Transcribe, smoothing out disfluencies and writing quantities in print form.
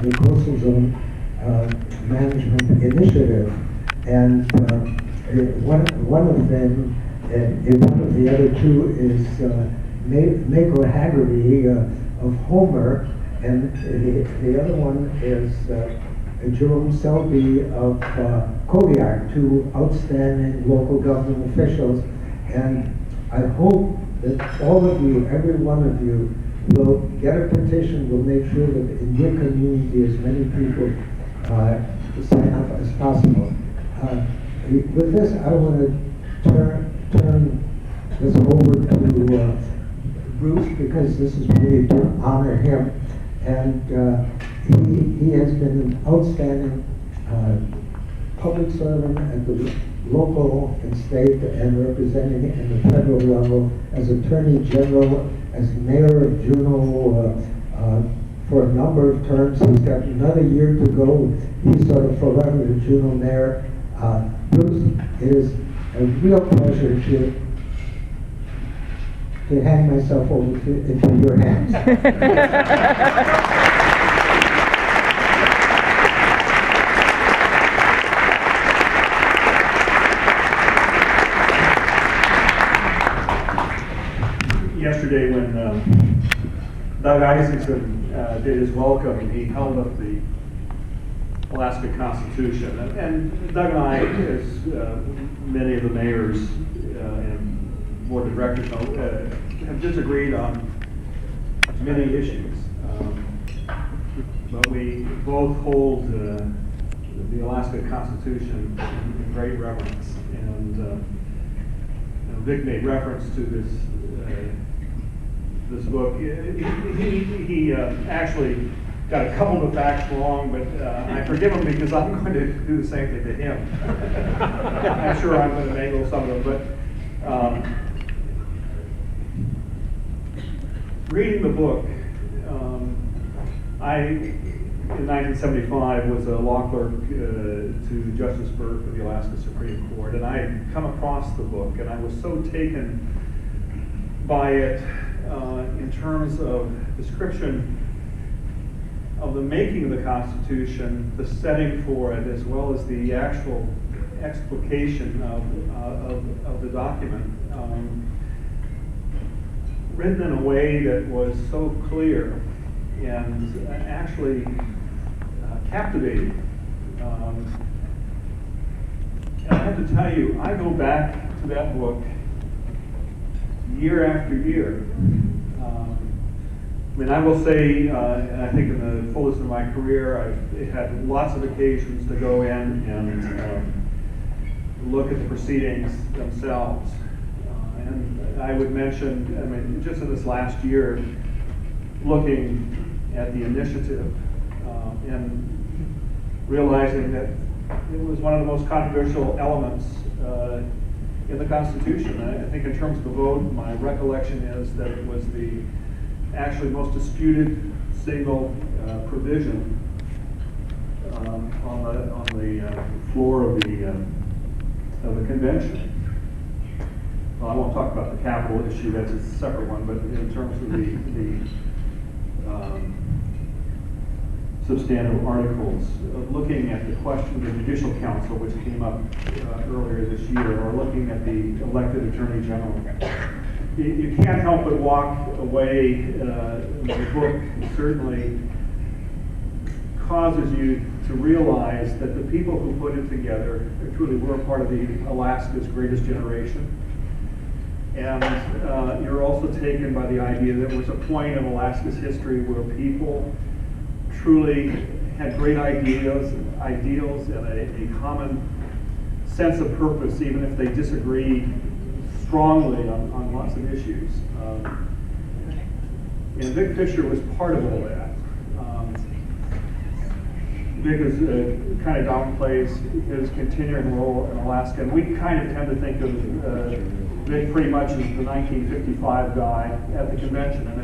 the Coastal Zone Management Initiative. And one of them, and one of the other two is Mako Haggerty of Homer, and the other one is Jerome Selby of Kodiak, two outstanding local government officials. And I hope that all of you, every one of you, will get a petition, will make sure that in your community as many people sign up as possible. With this, I want to turn this over to Bruce, because this is really to honor him. And he has been an outstanding public servant at the local and state, and representing in the federal level as Attorney General, as Mayor of Juneau for a number of terms. He's got another year to go. He's sort of forever the Juneau Mayor. Bruce, it is a real pleasure to hand myself over into your hands. Yesterday, when Doug Isaacson did his welcome, he held up the Alaska Constitution. And Doug and I, as many of the mayors and board of directors know, have disagreed on many issues. But we both hold the Alaska Constitution in great reverence. And Vic made reference to this book. He actually got a couple of facts wrong, but I forgive him because I'm going to do the same thing to him. I'm sure I'm going to mangle some of them, but reading the book, I, in 1975, was a law clerk to Justice Burke of the Alaska Supreme Court, and I had come across the book, and I was so taken by it in terms of description of the making of the Constitution, the setting for it, as well as the actual explication of the document, written in a way that was so clear and actually captivating. And I have to tell you, I go back to that book year after year. I mean, I will say, and I think in the fullest of my career, I've had lots of occasions to go in and look at the proceedings themselves. And I would mention, I mean, just in this last year, looking at the initiative and realizing that it was one of the most controversial elements in the Constitution. I think in terms of the vote, my recollection is that it was the actually most disputed single provision on the floor of the convention. Well, I won't talk about the capital issue, that's a separate one, but in terms of the substantive articles, looking at the question of the Judicial Council, which came up earlier this year, or looking at the elected Attorney General. You can't help but walk away. The book certainly causes you to realize that the people who put it together truly were part of the Alaska's greatest generation. And you're also taken by the idea that there was a point in Alaska's history where people truly had great ideals and a common sense of purpose, even if they disagreed strongly on lots of issues. And Vic Fischer was part of all that. Vic is, kind of downplays his continuing role in Alaska, and we kind of tend to think of Vic pretty much as the 1955 guy at the convention. And